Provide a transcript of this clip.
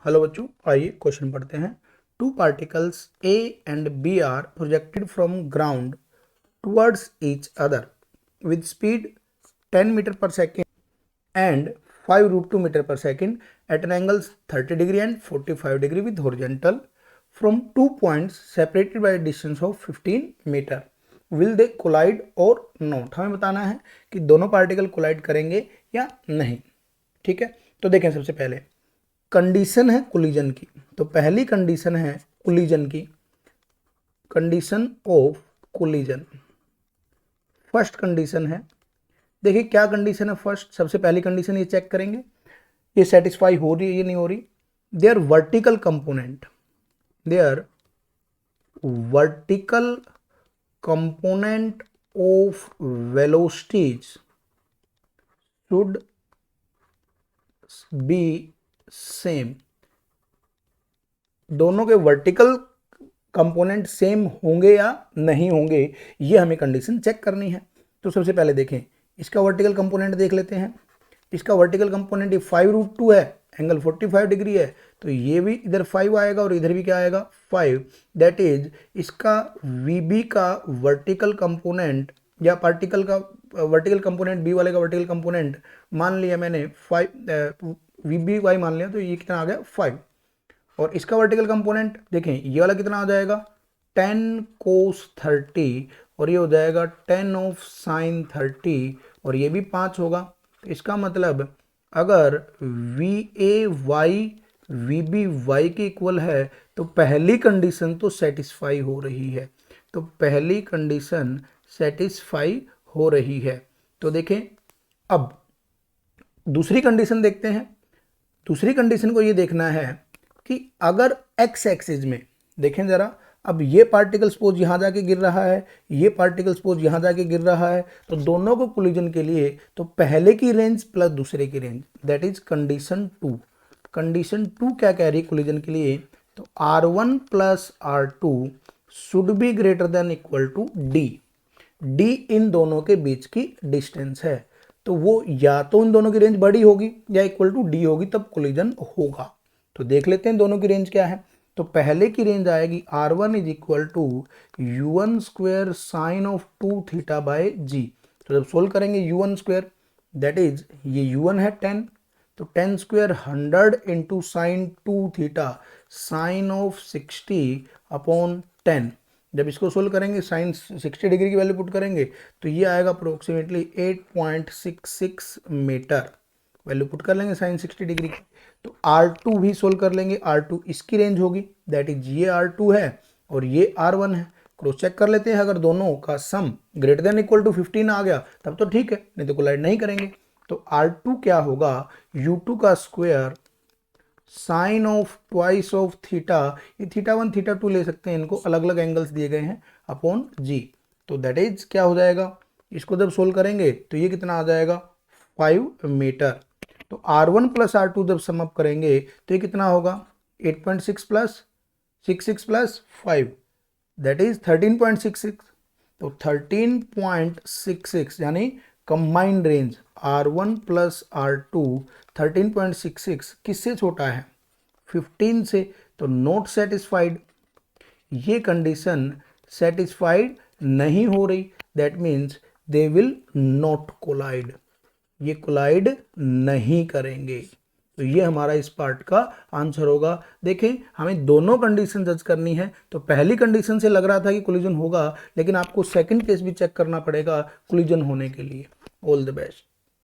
Hello बच्चों, आइए question पढ़ते हैं। Two particles A and B are projected from ground towards each other with speed 10 metre per second and 5√2 metre per second at an angles 30 degree and 45 degree with horizontal from 2 points separated by distance of 15 metre. Will they collide और not. हमें बताना है कि दोनों particle collide करेंगे या नहीं। ठीक है, तो देखें, सबसे पहले कंडीशन है कोलिजन की। तो पहली कंडीशन है कोलिजन की, condition of collision. First condition है, देखिए क्या कंडीशन है। फर्स्ट सबसे पहली कंडीशन ये चेक करेंगे ये सेटिस्फाई हो रही है ये नहीं हो रही। Their vertical component, their vertical component of velocities should be same. दोनों के वर्टिकल कंपोनेंट सेम होंगे या नहीं होंगे, ये हमें कंडीशन चेक करनी है। तो सबसे पहले देखें, इसका वर्टिकल कंपोनेंट देख लेते हैं। इसका वर्टिकल कंपोनेंट ये 5√2 है, एंगल 45 डिग्री है, तो ये भी इधर 5 आएगा और इधर भी क्या आएगा 5। दैट इज इसका VB का वर्टिकल कंपोनेंट या पार्टिकल का वर्टिकल कंपोनेंट, बी वाले का वर्टिकल कंपोनेंट मान लिया मैंने 5, VBY मान लिया, तो ये कितना आ गया 5। और इसका वर्टिकल कंपोनेंट देखें, ये वाला कितना आ जाएगा 10 cos 30 और ये हो जाएगा 10 of sin 30 और ये भी 5 होगा। तो इसका मतलब अगर VAY VBY के इक्वल है तो पहली कंडीशन तो सेटिस्फाई हो रही है। तो पहली कंडीशन सेटिस्फाई हो रही है। तो देखें, अब दूसरी कंडीशन देखते हैं। दूसरी कंडीशन को ये देखना है कि अगर एक्स एक्सिस में देखें जरा, अब ये पार्टिकल सपोज यहाँ जाके गिर रहा है, ये पार्टिकल सपोज यहाँ जाके गिर रहा है, तो दोनों को कोलिजन के लिए तो पहले की रेंज प्लस दूसरे की range, that is condition 2। Condition 2 क्या कह रही है कोलिजन के लिए? तो R1 प्लस R2 should be greater than equal to D। D इन दोनों के बीच की डिस्टेंस है, तो वो या तो इन दोनों की रेंज बड़ी होगी या इक्वल टू D होगी, तब कोलिजन होगा। तो देख लेते हैं दोनों की रेंज क्या है। तो पहले की रेंज आएगी R1 is equal to U1 square sine of 2 theta by G। तो जब सोल्व करेंगे U1 स्क्वायर, दैट इज ये U1 है 10, तो 10 square 100 into sine 2 theta sine of 60 upon 10। जब इसको सोल्व करेंगे साइन 60 डिग्री की वैल्यू पुट करेंगे तो ये आएगा अप्रोक्सीमेटली 8.66 मीटर। वैल्यू पुट कर लेंगे साइन 60 डिग्री की। तो R2 भी सोल्व कर लेंगे, R2 इसकी रेंज होगी, दैट इज ये R2 है और ये R1 है। क्रॉस चेक कर लेते हैं, अगर दोनों का sum greater than equal to 15 आ गया तब तो ठीक है, नहीं तो कोलाइड नहीं करेंगे। तो R2 क्या होगा, U2 का square sine of twice of theta, ये θ1 θ2 ले सकते हैं, इनको अलग अलग एंगल्स दिए गए हैं, अपॉन G। तो दैट इज क्या हो जाएगा, इसको जब सोल्व करेंगे तो ये कितना आ जाएगा 5 मीटर। तो R1 प्लस R2 जब सम अप करेंगे तो ये कितना होगा 8.6 प्लस 66 प्लस 5, दैट इज 13.66। तो 13.66 यानी कंबाइंड रेंज R1 प्लस R2 13.66 किससे छोटा है 15 से, तो नॉट सेटिस्फाइड। ये कंडीशन सेटिस्फाइड नहीं हो रही, that means they will not collide, ये कोलाइड नहीं करेंगे। तो ये हमारा इस पार्ट का आंसर होगा। देखें, हमें दोनों कंडीशन जज करनी है। तो पहली कंडीशन से लग रहा था कि कोलिजन होगा, लेकिन आपको सेकंड केस भी चेक करना पड़ेगा कोलिजन होने के लिए। All the best.